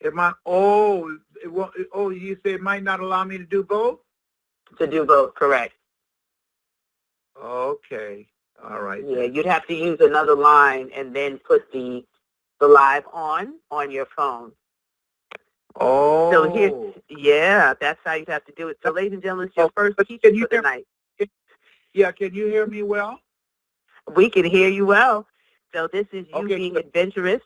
It might, oh, it won't, oh, you say it might not allow me to do both? To do both, correct. Okay. All right. Yeah, Then. you'd have to use another line and then put the live on your phone. So here, Oh. yeah, that's how you have to do it. So, ladies and gentlemen, it's your first But teaching can you for the night. yeah, can you hear me well? We can hear you well. So this is you Okay. being adventurous.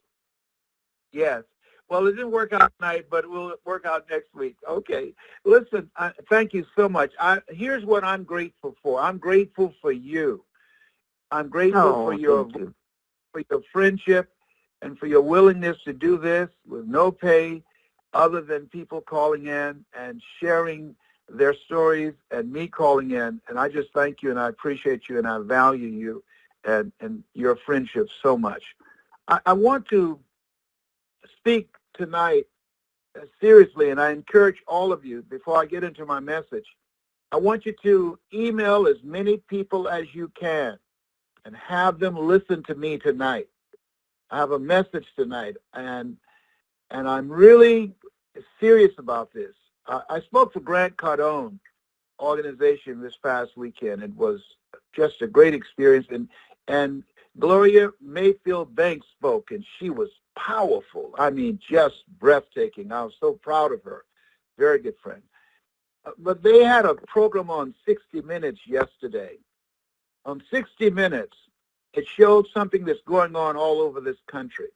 Yes. Well, it didn't work out tonight, but it will work out next week. Okay. Listen, thank you so much. Here's what I'm grateful for. I'm grateful for you. I'm grateful for your friendship and for your willingness to do this with no pay other than people calling in and sharing their stories and me calling in. And I just thank you and I appreciate you and I value you and your friendship so much. I want to speak tonight seriously, and I encourage all of you, before I get into my message, I want you to email as many people as you can and have them listen to me tonight. I have a message tonight, and I'm really serious about this. I spoke for Grant Cardone organization this past weekend. It was just a great experience, and Gloria Mayfield Banks spoke, and she was powerful. I mean, just breathtaking. I was so proud of her. Very good friend. But they had a program on 60 Minutes yesterday. On 60 Minutes, it showed something that's going on all over this country.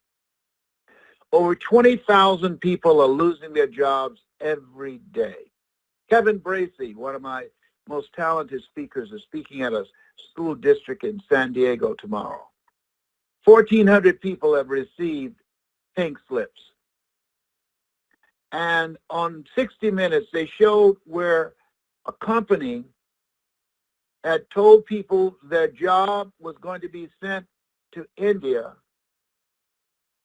Over 20,000 people are losing their jobs every day. Kevin Bracey, one of my most talented speakers, is speaking at a school district in San Diego tomorrow. 1,400 people have received pink slips. And on 60 Minutes, they showed where a company had told people their job was going to be sent to India,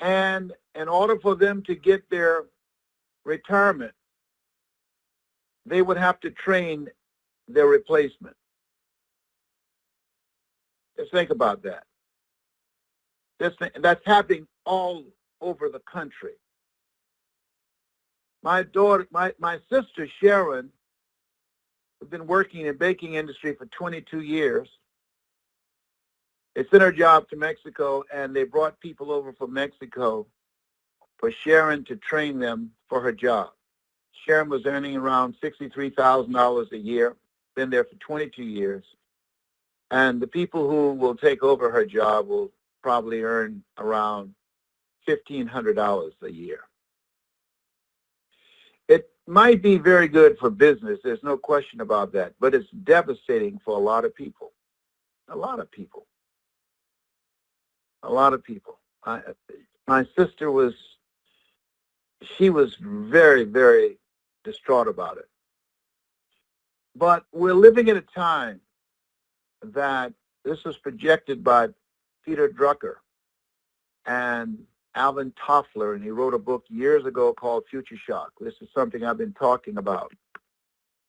and in order for them to get their retirement, they would have to train their replacement. Just think about that. That's happening all over the country. My sister Sharon, who's been working in the baking industry for 22 years, they sent her job to Mexico, and they brought people over from Mexico for Sharon to train them for her job. Sharon was earning around $63,000 a year, been there for 22 years. And the people who will take over her job will probably earn around $1,500 a year. It might be very good for business, there's no question about that, but it's devastating for a lot of people. A lot of people. A lot of people. My sister was very, very distraught about it. But we're living in a time that this was projected by Peter Drucker and Alvin Toffler, and he wrote a book years ago called Future Shock. This is something I've been talking about,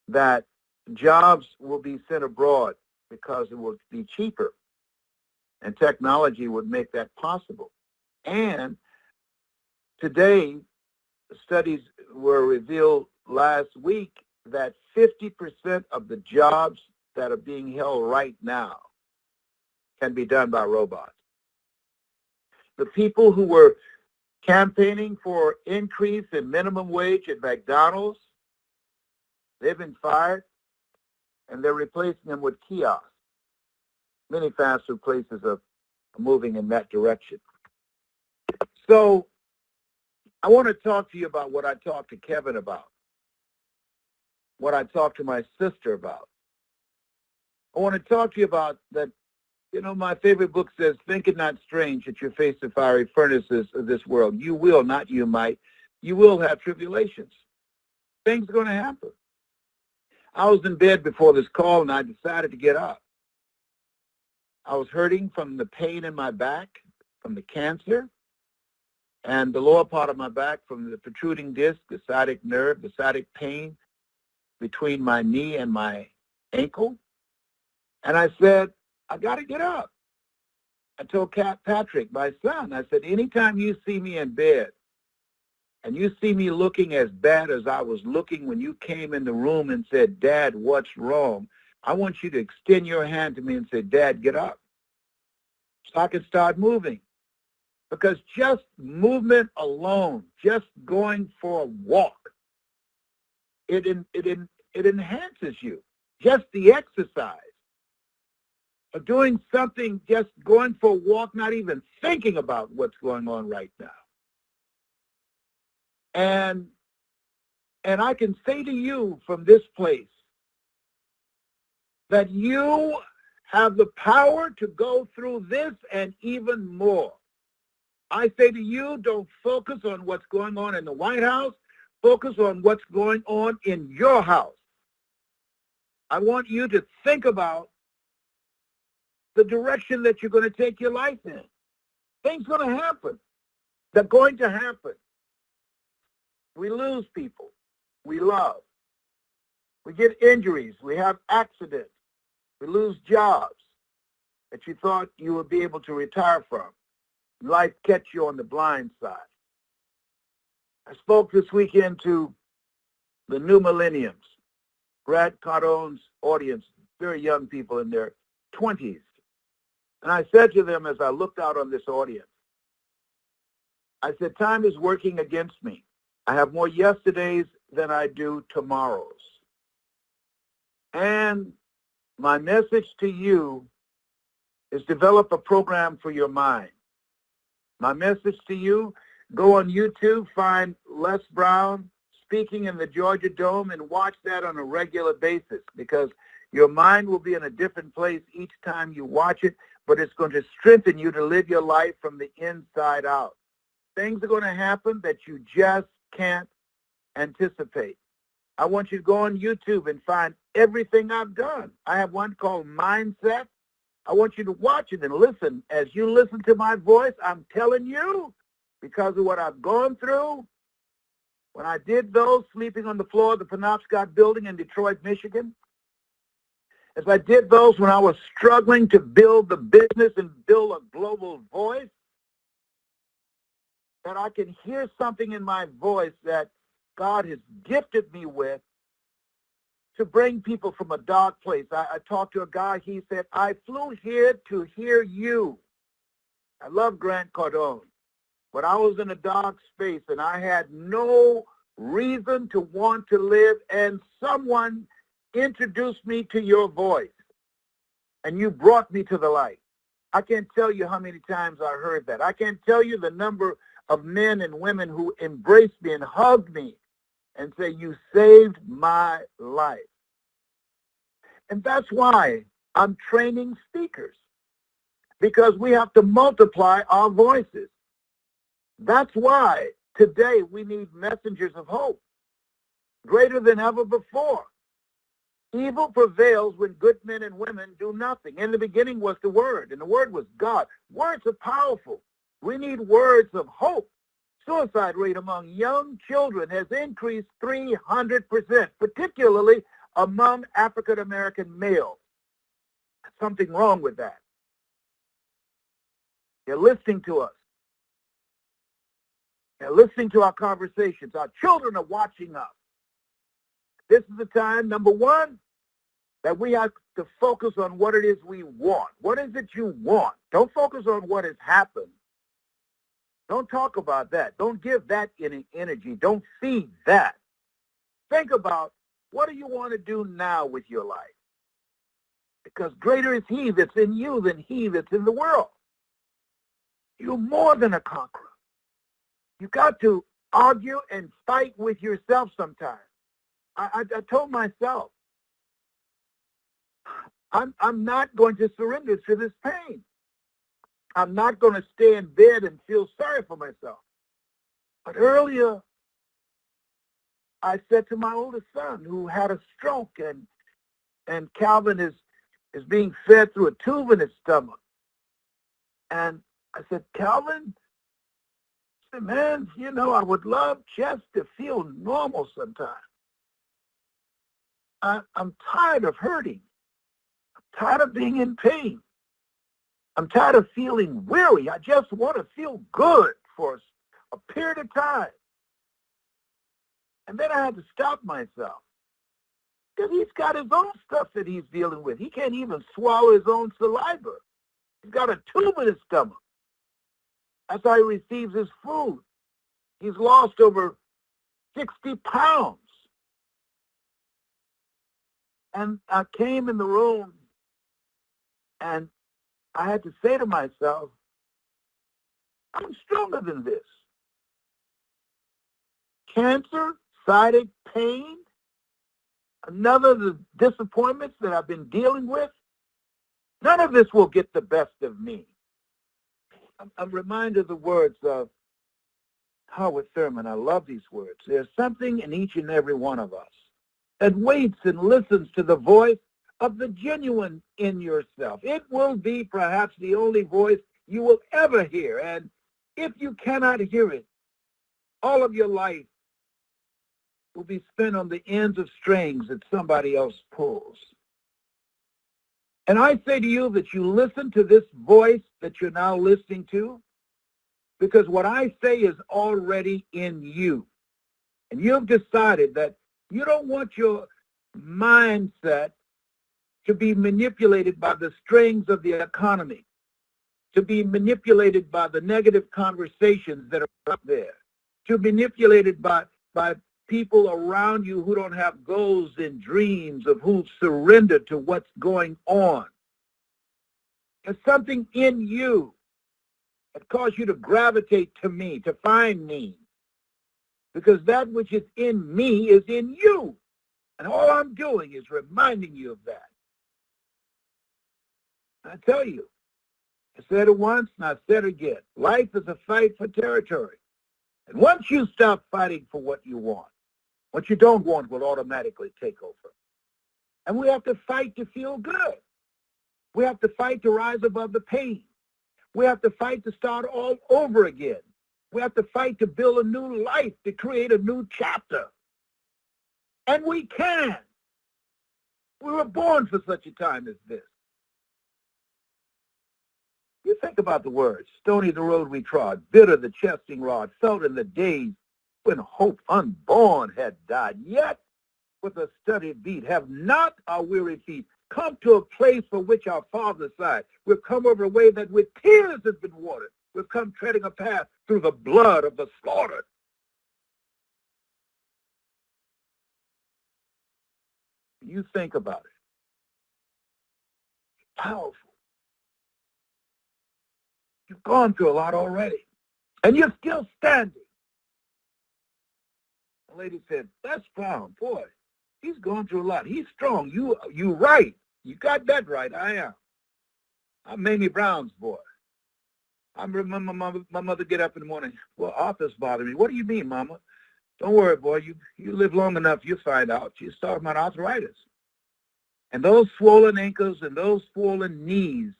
that jobs will be sent abroad because it will be cheaper, and technology would make that possible. And today, studies were revealed last week that 50% of the jobs that are being held right now can be done by robots. The people who were campaigning for increase in minimum wage at McDonald's, they've been fired, and they're replacing them with kiosks. Many fast food places are moving in that direction. So I want to talk to you about what I talked to Kevin about, what I talked to my sister about. I want to talk to you about that. You know, my favorite book says, think it not strange that you face the fiery furnaces of this world. You will, not you might. You will have tribulations. Things are going to happen. I was in bed before this call, and I decided to get up. I was hurting from the pain in my back, from the cancer, and the lower part of my back from the protruding disc, the sciatic nerve, the sciatic pain between my knee and my ankle. And I said, I got to get up. I told Patrick, my son, I said, anytime you see me in bed and you see me looking as bad as I was looking when you came in the room and said, Dad, what's wrong? I want you to extend your hand to me and say, Dad, get up. So I can start moving. Because just movement alone, just going for a walk, it enhances you. Just the exercise of doing something, just going for a walk, not even thinking about what's going on right now. And I can say to you from this place that you have the power to go through this and even more. I say to you, don't focus on what's going on in the White House. Focus on what's going on in your house. I want you to think about the direction that you're going to take your life in. Things are going to happen. They're going to happen. We lose people we love. We get injuries. We have accidents. We lose jobs that you thought you would be able to retire from. Life catch you on the blind side. I spoke this weekend to the new millenniums, Grant Cardone's audience, very young people in their 20s. And I said to them as I looked out on this audience, I said, time is working against me. I have more yesterdays than I do tomorrows. And my message to you is develop a program for your mind. My message to you, go on YouTube, find Les Brown speaking in the Georgia Dome and watch that on a regular basis, because your mind will be in a different place each time you watch it, but it's going to strengthen you to live your life from the inside out. Things are going to happen that you just can't anticipate. I want you to go on YouTube and find everything I've done. I have one called Mindset. I want you to watch it and listen. As you listen to my voice, I'm telling you, because of what I've gone through, when I did those, sleeping on the floor of the Penobscot building in Detroit, Michigan, as I did those when I was struggling to build the business and build a global voice, that I can hear something in my voice that God has gifted me with to bring people from a dark place. I talked to a guy, he said, I flew here to hear you. I love Grant Cardone, but I was in a dark space and I had no reason to want to live, and someone introduced me to your voice and you brought me to the light. I can't tell you how many times I heard that. I can't tell you the number of men and women who embraced me and hugged me and say, you saved my life. And that's why I'm training speakers, because we have to multiply our voices. That's why today we need messengers of hope greater than ever before. Evil prevails when good men and women do nothing. In the beginning was the Word, and the Word was God. Words are powerful. We need words of hope. Suicide rate among young children has increased 300%, particularly among African-American males. There's something wrong with that. They're listening to us. They're listening to our conversations. Our children are watching us. This is the time, number one, that we have to focus on what it is we want. What is it you want? Don't focus on what has happened. Don't talk about that. Don't give that any energy. Don't feed that. Think about, what do you want to do now with your life? Because greater is he that's in you than he that's in the world. You're more than a conqueror. You got to argue and fight with yourself sometimes. I told myself, I'm not going to surrender to this pain. I'm not going to stay in bed and feel sorry for myself. But earlier, I said to my oldest son, who had a stroke, and Calvin is being fed through a tube in his stomach. And I said, Calvin, I said, man, I would love just to feel normal sometimes. I'm tired of hurting. I'm tired of being in pain. I'm tired of feeling weary. I just want to feel good for a period of time. And then I had to stop myself because he's got his own stuff that he's dealing with. He can't even swallow his own saliva. He's got a tube in his stomach. That's how he receives his food. He's lost over 60 pounds. And I came in the room and I had to say to myself, I'm stronger than this. Cancer, sciatic pain, another of the disappointments that I've been dealing with, none of this will get the best of me. I'm reminded of the words of Howard Thurman. I love these words. There's something in each and every one of us that waits and listens to the voice of the genuine in yourself. It will be perhaps the only voice you will ever hear. And if you cannot hear it, all of your life will be spent on the ends of strings that somebody else pulls. And I say to you that you listen to this voice that you're now listening to, because what I say is already in you. And you've decided that you don't want your mindset to be manipulated by the strings of the economy, to be manipulated by the negative conversations that are up there, to be manipulated by people around you who don't have goals and dreams, of who surrender to what's going on. There's something in you that caused you to gravitate to me, to find me, because that which is in me is in you. And all I'm doing is reminding you of that. I tell you, I said it once and I said it again. Life is a fight for territory. And once you stop fighting for what you want, what you don't want will automatically take over. And we have to fight to feel good. We have to fight to rise above the pain. We have to fight to start all over again. We have to fight to build a new life, to create a new chapter. And we can. We were born for such a time as this. You think about the words, stony the road we trod, bitter the chesting rod, felt in the days when hope unborn had died. Yet, with a steady beat, have not our weary feet come to a place for which our fathers sighed. We've come over a way that with tears has been watered. We've come treading a path through the blood of the slaughtered. You think about it. Powerful. You've gone through a lot already. And you're still standing. The lady said, that's found. Boy, he's gone through a lot. He's strong. You right. You got that right. I am. I'm Mamie Brown's boy. I remember my mother get up in the morning. Well, Arthur's bothering me. What do you mean, Mama? Don't worry, boy. You live long enough, you'll find out. She's talking about arthritis. And those swollen ankles and those swollen knees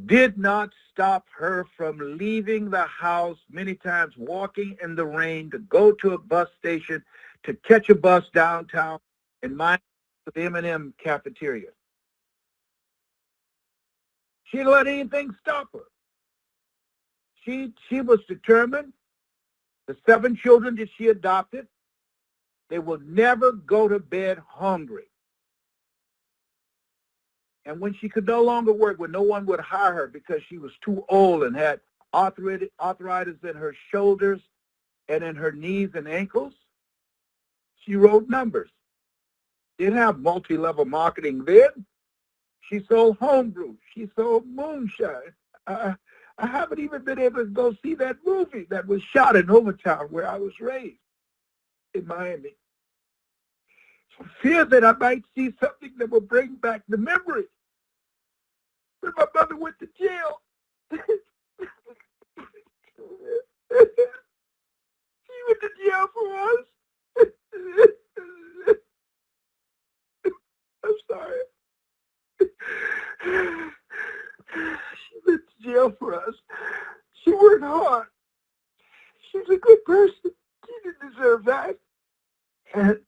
did not stop her from leaving the house many times, walking in the rain to go to a bus station, to catch a bus downtown and mind the M&M cafeteria. She didn't let anything stop her. She was determined. The 7 children that she adopted, they will never go to bed hungry. And when she could no longer work, when no one would hire her because she was too old and had arthritis in her shoulders and in her knees and ankles, she wrote numbers. Didn't have multi-level marketing then. She sold homebrew. She sold moonshine. I haven't even been able to go see that movie that was shot in Overtown where I was raised in Miami. I fear that I might see something that will bring back the memory when my mother went to jail. She went to jail for us. I'm sorry. She went to jail for us. She worked hard. She's a good person. She didn't deserve that. And,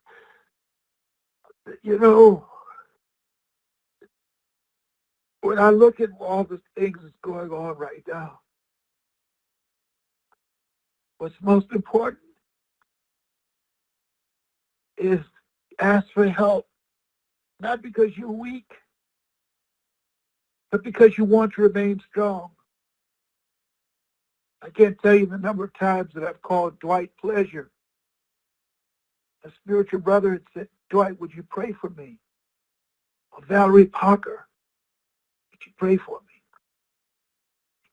you know, when I look at all the things that's going on right now, what's most important is ask for help, not because you're weak, but because you want to remain strong. I can't tell you the number of times that I've called Dwight Pleasure, a spiritual brother, and said, Dwight, would you pray for me? Or Valerie Parker, would you pray for me?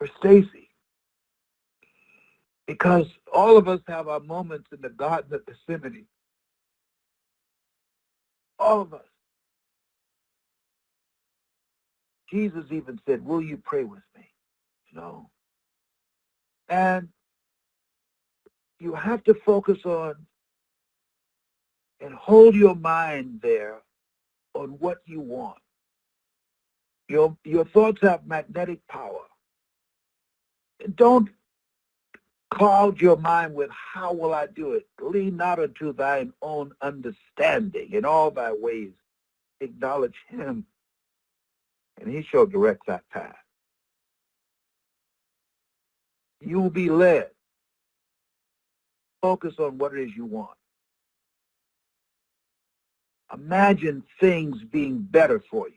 Or Stacy. Because all of us have our moments in the Garden of Gethsemane. All of us. Jesus even said, will you pray with me? You know? And you have to focus on and hold your mind there on what you want. Your thoughts have magnetic power. And don't cloud your mind with how will I do it. Lean not unto thine own understanding. In all thy ways acknowledge him, and he shall direct thy path. You will be led. Focus on what it is you want. Imagine things being better for you.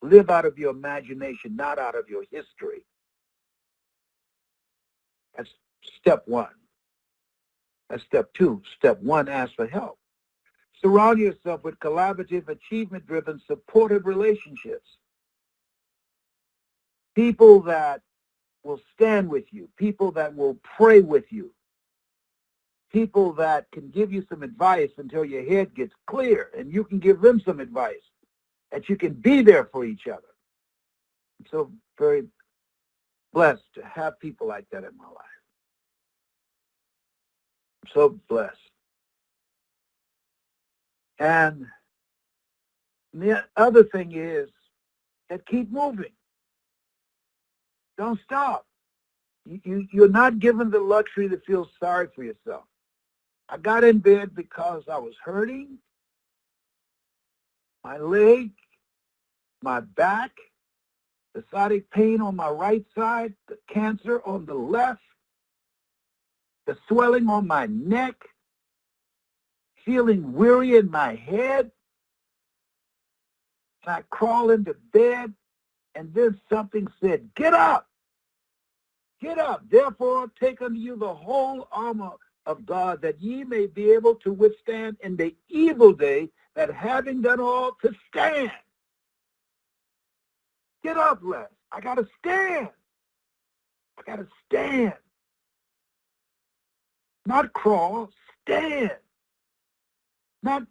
Live out of your imagination, not out of your history. That's step one. That's step two. Step one, ask for help. Surround yourself with collaborative, achievement-driven, supportive relationships. People that will stand with you. People that will pray with you. People that can give you some advice until your head gets clear, and you can give them some advice, that you can be there for each other. I'm so very blessed to have people like that in my life. I'm so blessed. And the other thing is that keep moving. Don't stop. You're not given the luxury to feel sorry for yourself. I got in bed because I was hurting. My leg, my back, the sciatic pain on my right side, the cancer on the left, the swelling on my neck, feeling weary in my head. And I crawl into bed, and then something said, get up. Get up. Therefore, take unto you the whole armor of God, that ye may be able to withstand in the evil day, that having done all, to stand. Get up, Les. I got to stand. I got to stand. Not crawl, stand. Not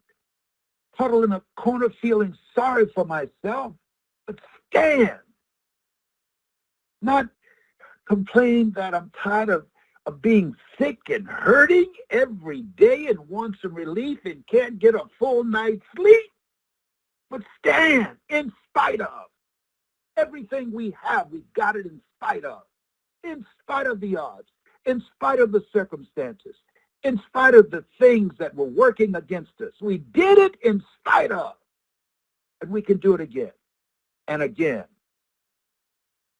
huddle in a corner feeling sorry for myself, but stand. Not complain that I'm tired of being sick and hurting every day and want some relief and can't get a full night's sleep, but stand in spite of. Everything we have, we got it in spite of the odds, in spite of the circumstances, in spite of the things that were working against us. We did it in spite of, and we can do it again and again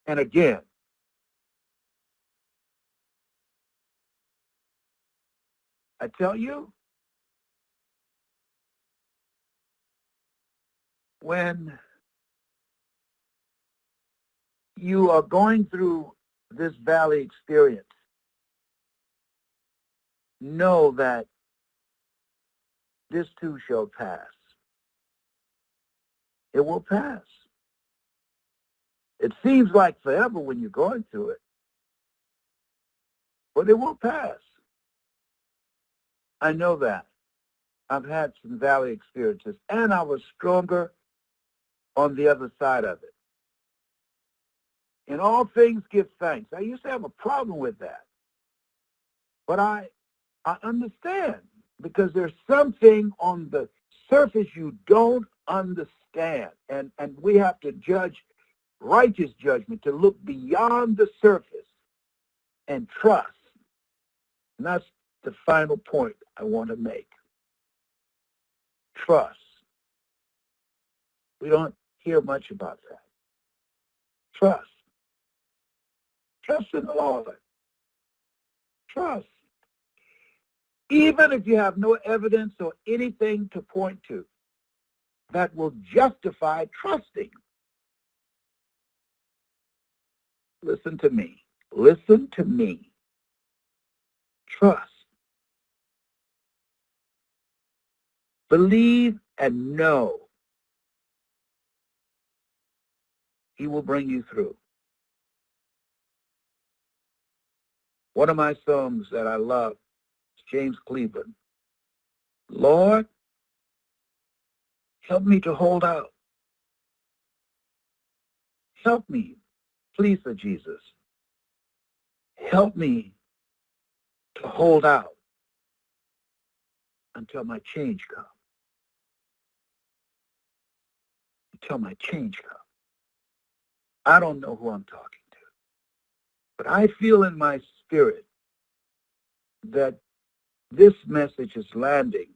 and again. I tell you, when you are going through this valley experience, know that this too shall pass. It will pass. It seems like forever when you're going through it, but it will pass. I know that. I've had some valley experiences, and I was stronger on the other side of it. In all things, give thanks. I used to have a problem with that, but I understand, because there's something on the surface you don't understand, and we have to judge righteous judgment, to look beyond the surface and trust. And that's the final point I want to make. Trust. We don't hear much about that. Trust. Trust in the Lord. Trust. even if you have no evidence or anything to point to that will justify trusting. Listen to me. Listen to me. Trust. Believe and know he will bring you through. One of my songs that I love is James Cleveland. Lord, help me to hold out. Help me, please, Sir Jesus. Help me to hold out until my change comes. Until my change comes. I don't know who I'm talking to, but I feel in my spirit that this message is landing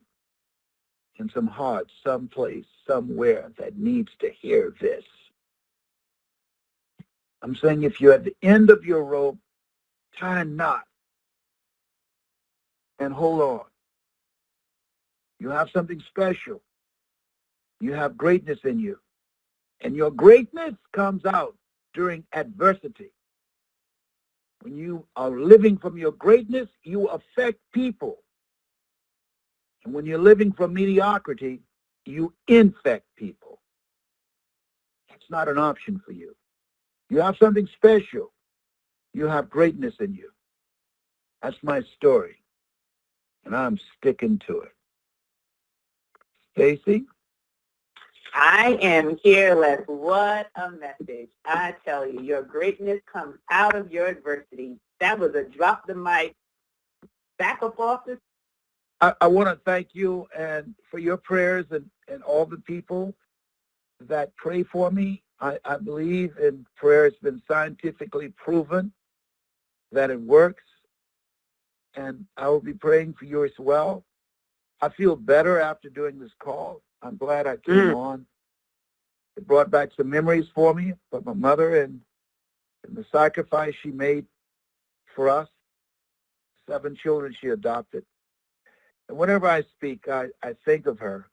in some heart, someplace, somewhere that needs to hear this. I'm saying if you're at the end of your rope, tie a knot and hold on. You have something special. You have greatness in you. And your greatness comes out during adversity. When you are living from your greatness, you affect people. And when you're living from mediocrity, you infect people. That's not an option for you. You have something special. You have greatness in you. That's my story. And I'm sticking to it. Stacy? I am fearless. What a message. I tell you, your greatness comes out of your adversity. That was a drop the mic, back up off the... I want to thank you and for your prayers and all the people that pray for me. I believe in prayer. It's been scientifically proven that it works. And I will be praying for you as well. I feel better after doing this call. I'm glad I came on. It brought back some memories for me of my mother and the sacrifice she made for us. 7 children she adopted. And whenever I speak, I think of her.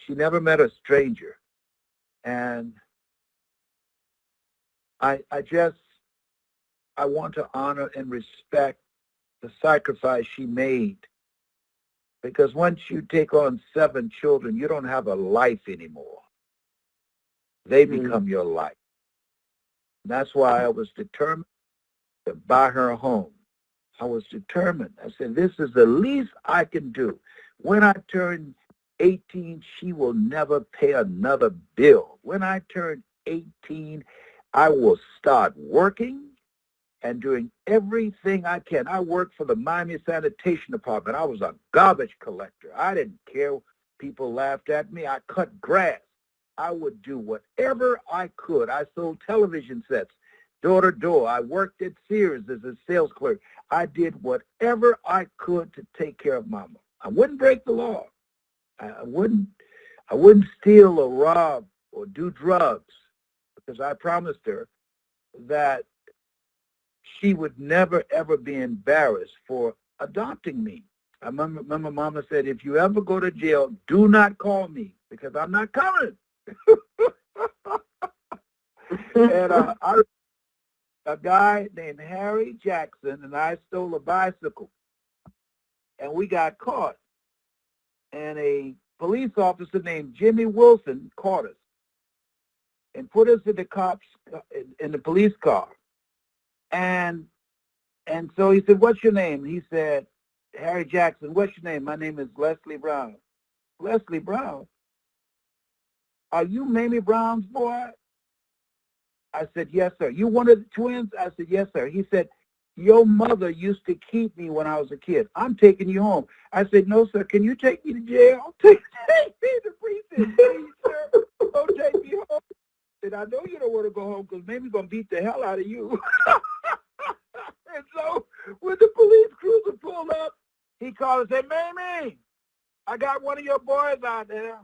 She never met a stranger. And I want to honor and respect the sacrifice she made. Because once you take on 7 children, you don't have a life anymore. They become your life. And that's why I was determined to buy her a home. I was determined. I said, this is the least I can do. When I turn 18, she will never pay another bill. When I turn 18, I will start working and doing everything I can. I worked for the Miami Sanitation Department. I was a garbage collector. I didn't care. People laughed at me. I cut grass. I would do whatever I could. I sold television sets door to door. I worked at Sears as a sales clerk. I did whatever I could to take care of Mama. I wouldn't break the law. I wouldn't steal or rob or do drugs because I promised her that she would never, ever be embarrassed for adopting me. I remember Mama said, if you ever go to jail, do not call me because I'm not coming. And a guy named Harry Jackson and I stole a bicycle. And we got caught. And a police officer named Jimmy Wilson caught us and put us in the cops in the police car. And so he said, what's your name? He said, Harry Jackson. What's your name? My name is Leslie Brown. Leslie Brown? Are you Mamie Brown's boy? I said, yes, sir. You one of the twins? I said, yes, sir. He said, your mother used to keep me when I was a kid. I'm taking you home. I said, no, sir. Can you take me to jail? Take me to prison, please, sir. Don't take me home. I said, I know you don't want to go home because Mamie's going to beat the hell out of you. And so when the police cruiser pulled up, he called and said, Mamie, I got one of your boys out there.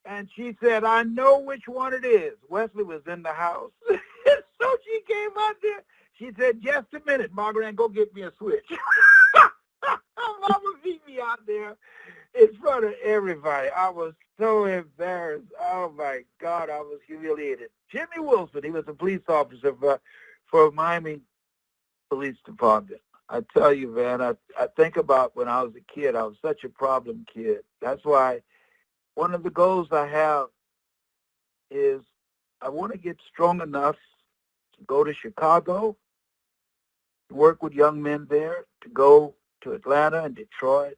And she said, I know which one it is. Wesley was in the house. So she came out there. She said, just a minute, Margaret, and go get me a switch. there in front of everybody. I was so embarrassed. Oh, my God, I was humiliated. Jimmy Wilson, he was a police officer for Miami Police Department. I tell you, man, I think about when I was a kid. I was such a problem kid. That's why one of the goals I have is I want to get strong enough to go to Chicago, to work with young men there, to go to Atlanta and Detroit.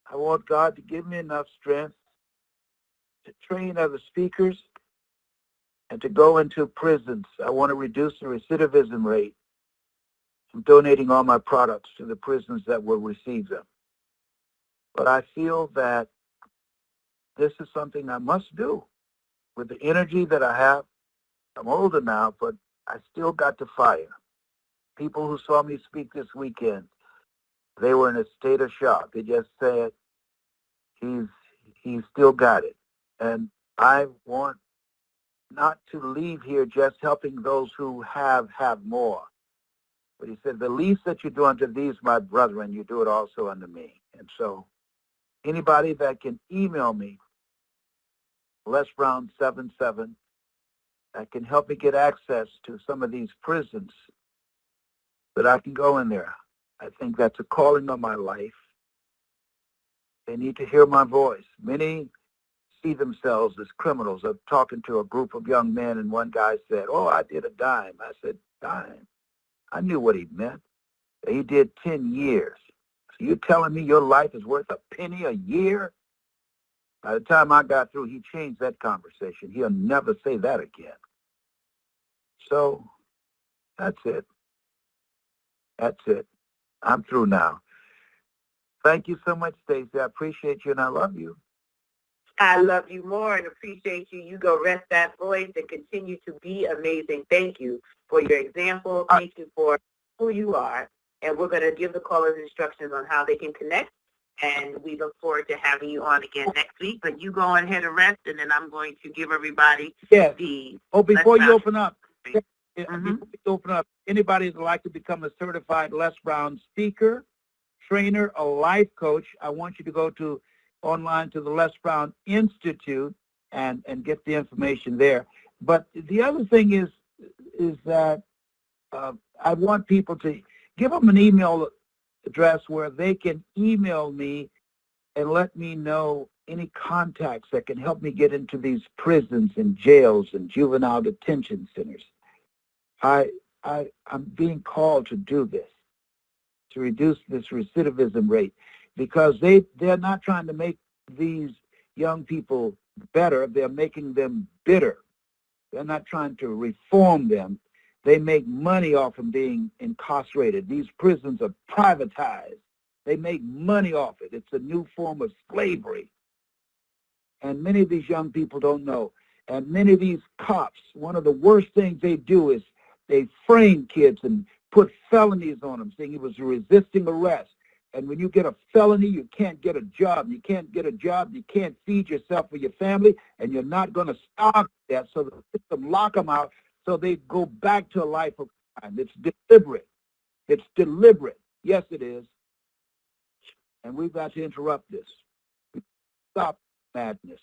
I want God to give me enough strength to train other speakers and to go into prisons. I want to reduce the recidivism rate. I'm donating all my products to the prisons that will receive them. But I feel that this is something I must do with the energy that I have. I'm older now, but I still got the fire. People who saw me speak this weekend, they were in a state of shock. They just said, he's still got it. And I want not to leave here just helping those who have more. But he said, the least that you do unto these, my brethren, you do it also unto me. And so anybody that can email me, LesBrown77, that can help me get access to some of these prisons, that I can go in there. I think that's a calling on my life. They need to hear my voice. Many see themselves as criminals. I'm talking to a group of young men, and one guy said, oh, I did a dime. I said, dime? I knew what he meant. He did 10 years. So you're telling me your life is worth a penny a year? By the time I got through, he changed that conversation. He'll never say that again. So that's it. That's it. I'm through now. Thank you so much, Stacey. I appreciate you, and I love you. I love you more and appreciate you. You go rest that voice and continue to be amazing. Thank you for your example. Thank you for who you are. And we're going to give the callers instructions on how they can connect. And we look forward to having you on again next week. But you go on ahead and rest, and then I'm going to give everybody the... Oh, before you open up, anybody that'd like to become a certified Les Brown speaker, trainer, a life coach, I want you to go to online to the Les Brown Institute and get the information there. But the other thing is that I want people to give them an email address where they can email me and let me know any contacts that can help me get into these prisons and jails and juvenile detention centers. I'm being called to do this, to reduce this recidivism rate, because they're not trying to make these young people better. They're making them bitter. They're not trying to reform them. They make money off of being incarcerated. These prisons are privatized. They make money off it. It's a new form of slavery. And many of these young people don't know. And many of these cops, one of the worst things they do is they frame kids and put felonies on them, saying he was resisting arrest. And when you get a felony, you can't get a job. You can't get a job. You can't feed yourself or your family, and you're not going to starve to death. So the system lock them out so they go back to a life of crime. It's deliberate. It's deliberate. Yes, it is. And we've got to interrupt this. Stop madness.